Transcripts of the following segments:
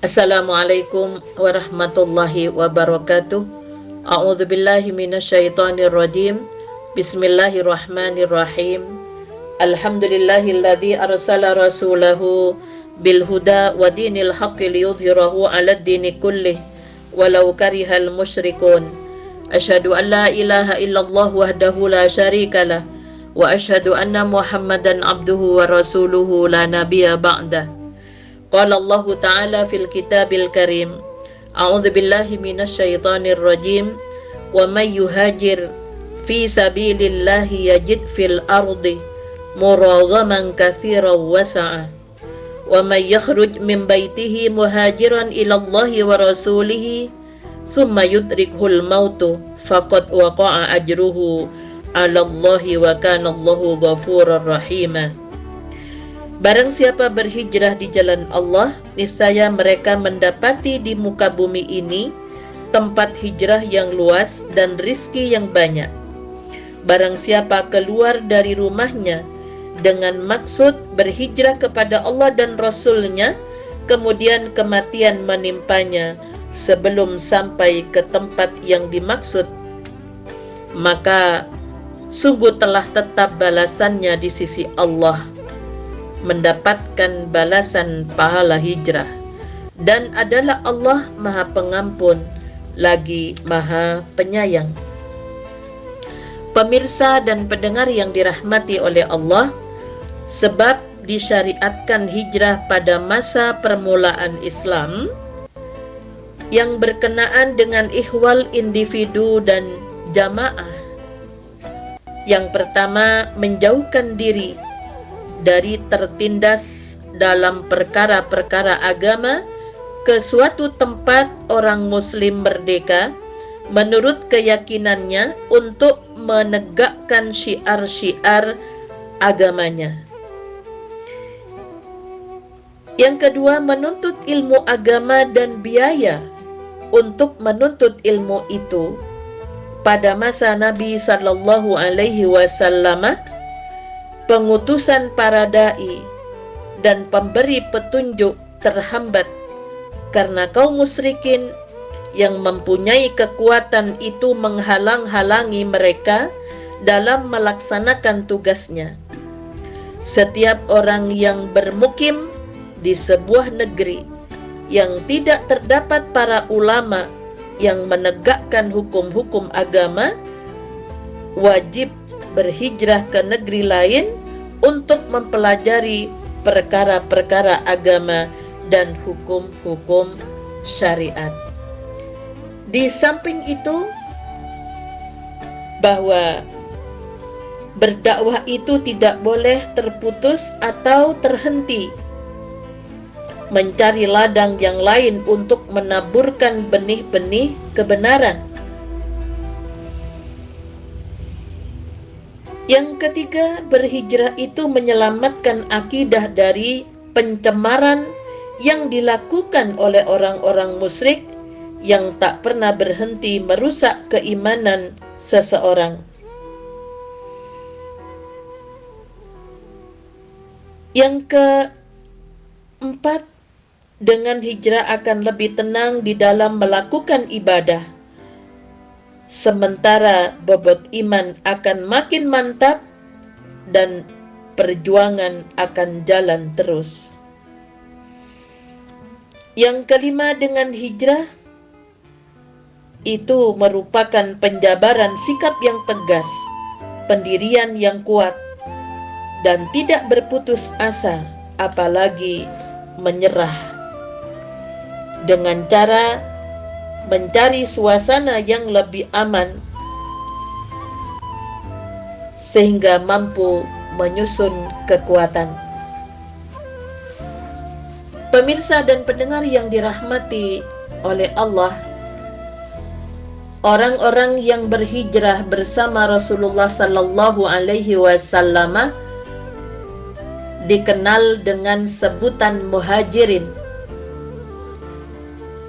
Assalamualaikum warahmatullahi wabarakatuh. A'udzu billahi minasyaitonir rajim. Bismillahirrahmanirrahim. Alhamdulillahilladzi arsala rasulahu bil huda wa dinil haqqi liyudhhirahu 'alad dini kullih walau karihal musyrikun. Asyhadu an la ilaha illallah wahdahu la syarikalah wa asyhadu anna Muhammadan abduhu wa rasuluhu la nabiyya ba'dah. Qala Allah Ta'ala fil kitabil karim. A'udzu billahi minasyaitonir rajim. Wa may yuhajir fi sabilillahi yajid fil ardi muraghaman katsiran wasa'a. Wa may yakhruj min baitihi muhajiran ila Allahi wa rasulihi thumma yudrikhul mautu faqad waqa'a ajruhu 'ala Allahi wa kana Allahu ghafurur rahima. Barang siapa berhijrah di jalan Allah, niscaya mereka mendapati di muka bumi ini tempat hijrah yang luas dan rizki yang banyak. Barang siapa keluar dari rumahnya dengan maksud berhijrah kepada Allah dan Rasul-Nya, kemudian kematian menimpanya sebelum sampai ke tempat yang dimaksud, maka sungguh telah tetap balasannya di sisi Allah, mendapatkan balasan pahala hijrah, dan adalah Allah Maha Pengampun lagi Maha Penyayang. Pemirsa dan pendengar yang dirahmati oleh Allah, sebab disyariatkan hijrah pada masa permulaan Islam yang berkenaan dengan ihwal individu dan jamaah. Yang pertama, menjauhkan diri dari tertindas dalam perkara-perkara agama ke suatu tempat orang muslim merdeka menurut keyakinannya untuk menegakkan syiar-syiar agamanya. Yang kedua, menuntut ilmu agama dan biaya untuk menuntut ilmu itu. Pada masa Nabi Sallallahu Alaihi Wasallam, pengutusan para dai dan pemberi petunjuk terhambat karena kaum musyrikin yang mempunyai kekuatan itu menghalang-halangi mereka dalam melaksanakan tugasnya. Setiap orang yang bermukim di sebuah negeri yang tidak terdapat para ulama yang menegakkan hukum-hukum agama wajib berhijrah ke negeri lain untuk mempelajari perkara-perkara agama dan hukum-hukum syariat. Di samping itu, bahwa berdakwah itu tidak boleh terputus atau terhenti, mencari ladang yang lain untuk menaburkan benih-benih kebenaran. Yang ketiga, berhijrah itu menyelamatkan akidah dari pencemaran yang dilakukan oleh orang-orang musyrik yang tak pernah berhenti merusak keimanan seseorang. Yang keempat, dengan hijrah akan lebih tenang di dalam melakukan ibadah, sementara bobot iman akan makin mantap dan perjuangan akan jalan terus. Yang kelima, dengan hijrah itu merupakan penjabaran sikap yang tegas, pendirian yang kuat, dan tidak berputus asa, apalagi menyerah, dengan cara mencari suasana yang lebih aman sehingga mampu menyusun kekuatan. Pemirsa dan pendengar yang dirahmati oleh Allah, orang-orang yang berhijrah bersama Rasulullah Sallallahu Alaihi Wasallam dikenal dengan sebutan muhajirin.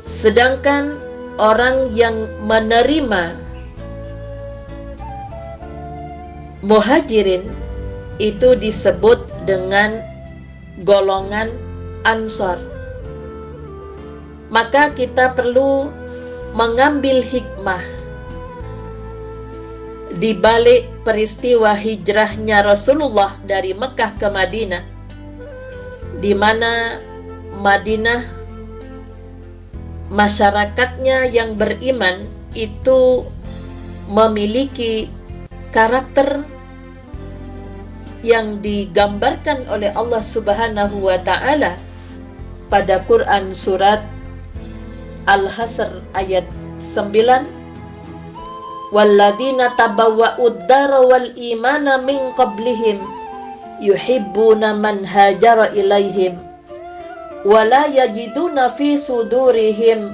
Sedangkan orang yang menerima muhajirin itu disebut dengan golongan Ansar. maka kita perlu mengambil hikmah di balik peristiwa hijrahnya Rasulullah dari Mekah ke Madinah, di mana Madinah masyarakatnya yang beriman itu memiliki karakter yang digambarkan oleh Allah Subhanahu wa Ta'ala pada Quran surat Al-Hasr ayat 9, walladzina tabawwa'ud dara wal imana min qablihim yuhibbuna man hajara ilaihim wala yajiduna fi sudurihim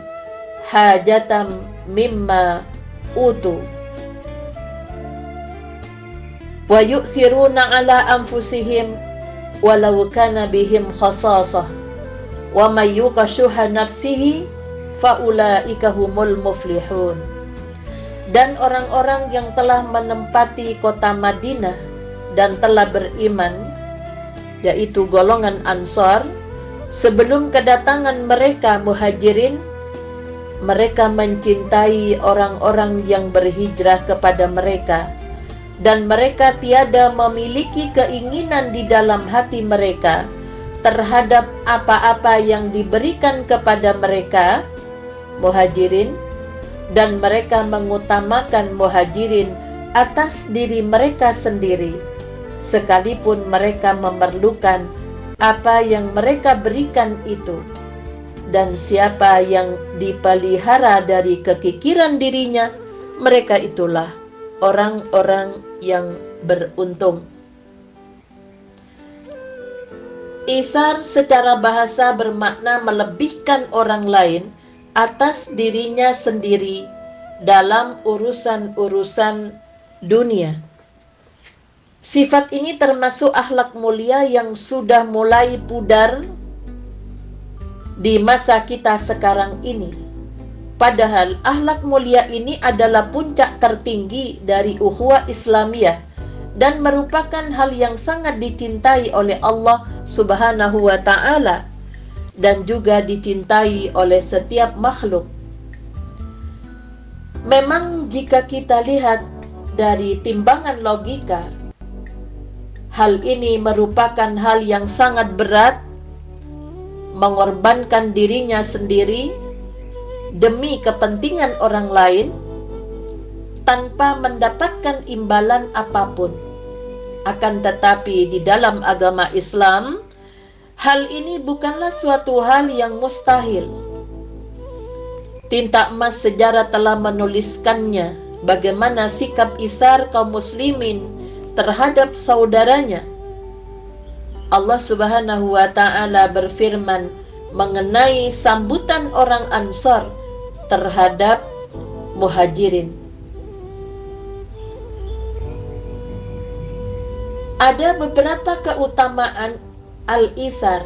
hajatam mimma utu wa yu'thiruna ala anfusihim walau kana bihim khasasah wa may yuqa shuha nafsihi faulaika humul muflihun. Dan orang-orang yang telah menempati kota Madinah dan telah beriman, yaitu golongan Ansar, sebelum kedatangan mereka Muhajirin, mereka mencintai orang-orang yang berhijrah kepada mereka, dan mereka tiada memiliki keinginan di dalam hati mereka terhadap apa-apa yang diberikan kepada mereka Muhajirin, dan mereka mengutamakan Muhajirin atas diri mereka sendiri, sekalipun mereka memerlukan apa yang mereka berikan itu. Dan siapa yang dipelihara dari kekikiran dirinya, mereka itulah orang-orang yang beruntung. Isar secara bahasa bermakna melebihkan orang lain atas dirinya sendiri dalam urusan-urusan dunia. Sifat ini termasuk akhlak mulia yang sudah mulai pudar di masa kita sekarang ini. Padahal akhlak mulia ini adalah puncak tertinggi dari ukhuwah Islamiyah dan merupakan hal yang sangat dicintai oleh Allah Subhanahu wa Ta'ala dan juga dicintai oleh setiap makhluk. Memang jika kita lihat dari timbangan logika, hal ini merupakan hal yang sangat berat, mengorbankan dirinya sendiri demi kepentingan orang lain tanpa mendapatkan imbalan apapun. Akan tetapi di dalam agama Islam, hal ini bukanlah suatu hal yang mustahil. Tinta emas sejarah telah menuliskannya bagaimana sikap Isar kaum muslimin terhadap saudaranya. Allah Subhanahu wa Ta'ala berfirman mengenai sambutan orang Ansar terhadap Muhajirin. Ada beberapa keutamaan Al-Isar,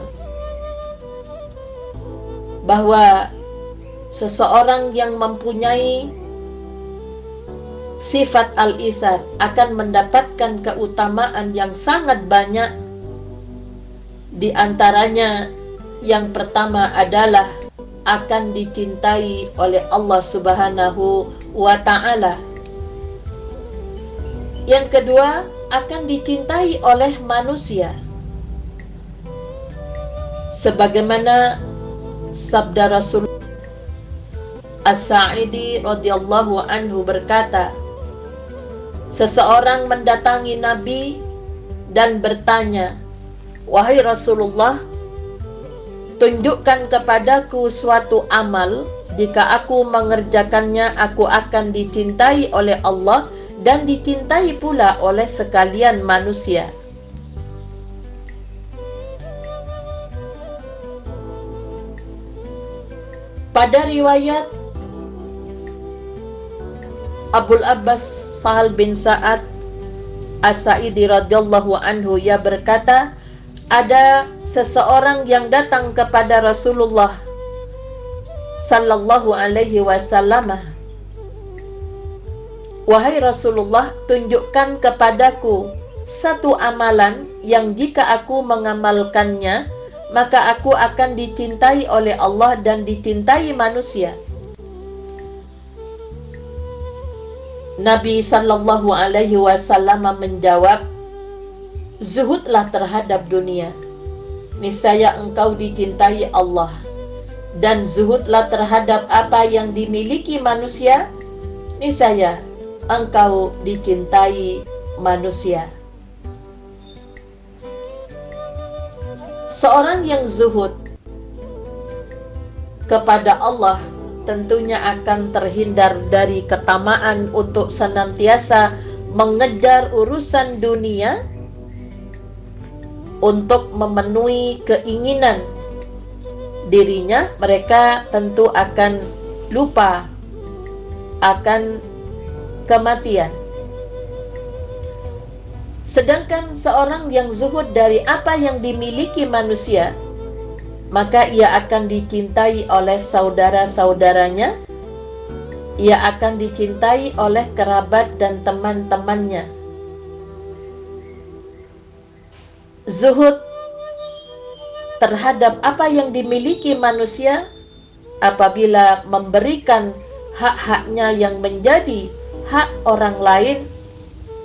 bahwa seseorang yang mempunyai sifat Al-Isar akan mendapatkan keutamaan yang sangat banyak. Di antaranya yang pertama adalah akan dicintai oleh Allah Subhanahu wa Ta'ala. Yang kedua, akan dicintai oleh manusia. Sebagaimana sabda Rasul As-Sa'idi radhiyallahu anhu berkata, seseorang mendatangi Nabi dan bertanya, "Wahai Rasulullah, tunjukkan kepadaku suatu amal, jika aku mengerjakannya aku akan dicintai oleh Allah dan dicintai pula oleh sekalian manusia." Pada riwayat Abul Abbas Sahal bin Sa'ad As-Sa'idi radhiyallahu anhu, ia berkata, ada seseorang yang datang kepada Rasulullah sallallahu alaihi wasallam, "Wahai Rasulullah, tunjukkan kepadaku satu amalan yang jika aku mengamalkannya maka aku akan dicintai oleh Allah dan dicintai manusia. Nabi sallallahu alaihi wasallam menjawab, zuhudlah terhadap dunia, niscaya engkau dicintai Allah, dan zuhudlah terhadap apa yang dimiliki manusia, niscaya engkau dicintai manusia. Seorang yang zuhud kepada Allah tentunya akan terhindar dari ketamaan untuk senantiasa mengejar urusan dunia untuk memenuhi keinginan dirinya. Mereka tentu akan lupa akan kematian. Sedangkan seorang yang zuhud dari apa yang dimiliki manusia, maka ia akan dicintai oleh saudara-saudaranya, ia akan dicintai oleh kerabat dan teman-temannya. Zuhud terhadap apa yang dimiliki manusia apabila memberikan hak-haknya yang menjadi hak orang lain,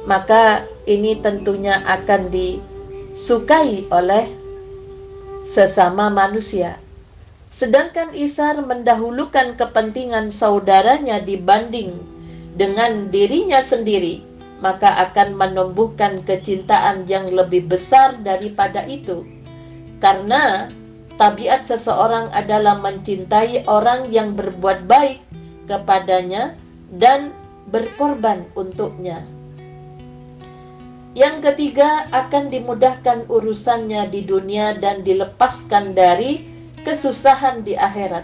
maka ini tentunya akan disukai oleh sesama manusia. Sedangkan isar mendahulukan kepentingan saudaranya dibanding dengan dirinya sendiri, maka akan menumbuhkan kecintaan yang lebih besar daripada itu. Karena tabiat seseorang adalah mencintai orang yang berbuat baik kepadanya dan berkorban untuknya. Yang ketiga, akan dimudahkan urusannya di dunia dan dilepaskan dari kesusahan di akhirat.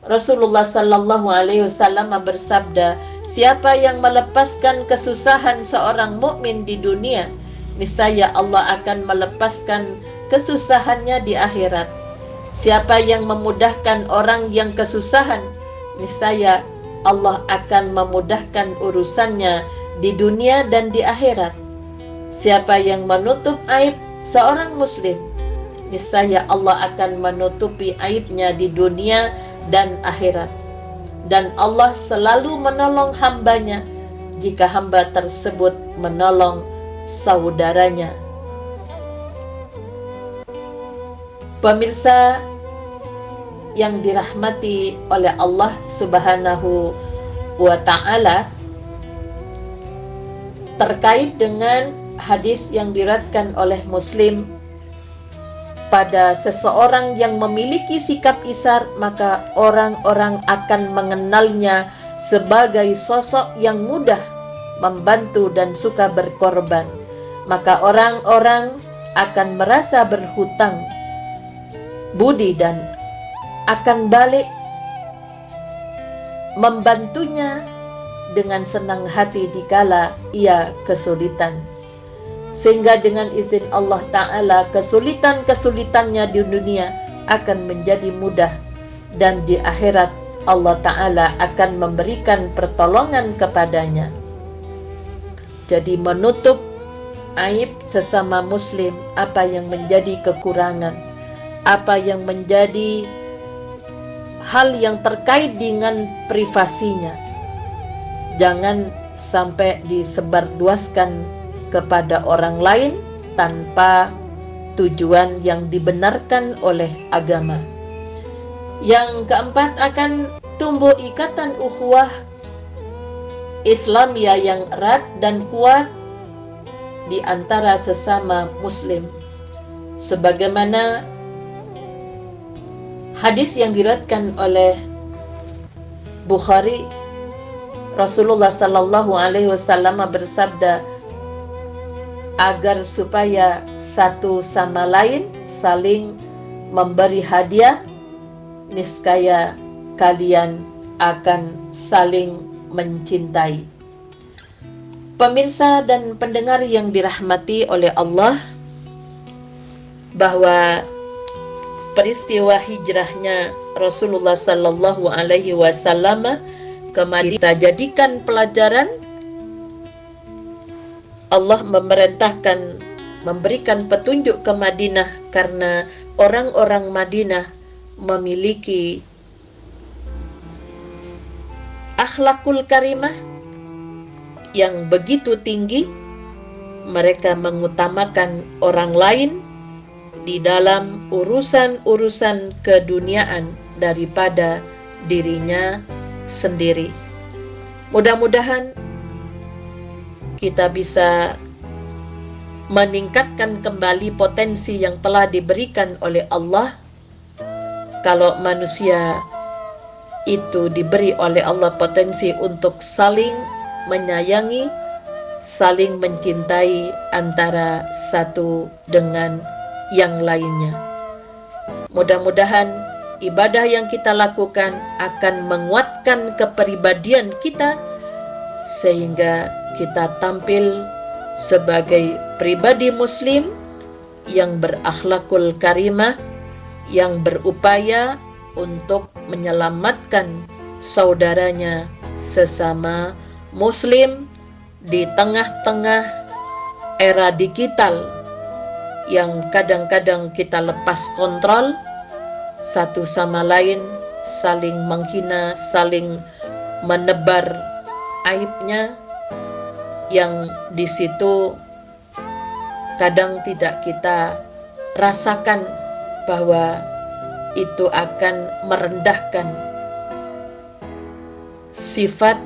Rasulullah sallallahu alaihi wasallam bersabda, siapa yang melepaskan kesusahan seorang mukmin di dunia, niscaya Allah akan melepaskan kesusahannya di akhirat. Siapa yang memudahkan orang yang kesusahan, niscaya Allah akan memudahkan urusannya di dunia dan di akhirat. Siapa yang menutup aib seorang muslim, niscaya Allah akan menutupi aibnya di dunia dan akhirat. Dan Allah selalu menolong hambanya jika hamba tersebut menolong saudaranya. Pemirsa yang dirahmati oleh Allah Subhanahu wa ta'ala, terkait dengan hadis yang diriwayatkan oleh Muslim, pada seseorang yang memiliki sikap isar, maka orang-orang akan mengenalnya sebagai sosok yang mudah membantu dan suka berkorban. Maka orang-orang akan merasa berhutang budi dan akan balik membantunya dengan senang hati dikala ia kesulitan. Sehingga dengan izin Allah Ta'ala, kesulitan-kesulitannya di dunia akan menjadi mudah, dan di akhirat Allah Ta'ala akan memberikan pertolongan kepadanya. Jadi menutup aib sesama muslim, apa yang menjadi kekurangan, apa yang menjadi hal yang terkait dengan privasinya, jangan sampai disebarluaskan kepada orang lain tanpa tujuan yang dibenarkan oleh agama. Yang keempat, akan tumbuh ikatan ukhuwah Islamiyah yang erat dan kuat di antara sesama muslim. Sebagaimana hadis yang diriwayatkan oleh Bukhari, Rasulullah sallallahu alaihi wasallam bersabda, agar supaya satu sama lain saling memberi hadiah, niscaya kalian akan saling mencintai. Pemirsa dan pendengar yang dirahmati oleh Allah, bahwa peristiwa hijrahnya Rasulullah sallallahu alaihi wasallam ke Madinah kita jadikan pelajaran. Allah memerintahkan memberikan petunjuk ke Madinah karena orang-orang Madinah memiliki akhlakul karimah yang begitu tinggi. Mereka mengutamakan orang lain di dalam urusan-urusan keduniaan daripada dirinya sendiri. Mudah-mudahan kita bisa meningkatkan kembali potensi yang telah diberikan oleh Allah. Kalau manusia itu diberi oleh Allah potensi untuk saling menyayangi, saling mencintai antara satu dengan yang lainnya. Mudah-mudahan ibadah yang kita lakukan akan menguatkan kepribadian kita sehingga kita tampil sebagai pribadi muslim yang berakhlakul karimah, yang berupaya untuk menyelamatkan saudaranya sesama muslim di tengah-tengah era digital yang kadang-kadang kita lepas kontrol, satu sama lain saling menghina, saling menebar aibnya, yang di situ kadang tidak kita rasakan bahwa itu akan merendahkan sifat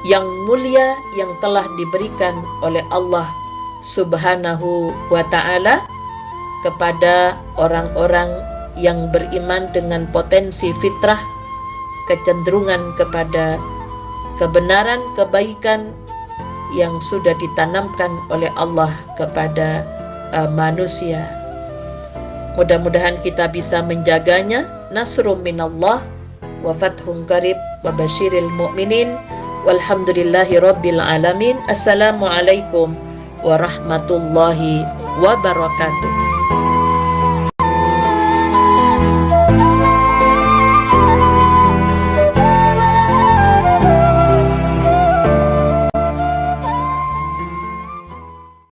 yang mulia yang telah diberikan oleh Allah Subhanahu wa ta'ala kepada orang-orang yang beriman dengan potensi fitrah, kecenderungan kepada kebenaran, kebaikan yang sudah ditanamkan oleh Allah kepada manusia. Mudah-mudahan kita bisa menjaganya. Nasrum minallah wa fathun qarib wa basyiril mu'minin. Walhamdulillahi rabbil alamin. Assalamualaikum warahmatullahi wabarakatuh.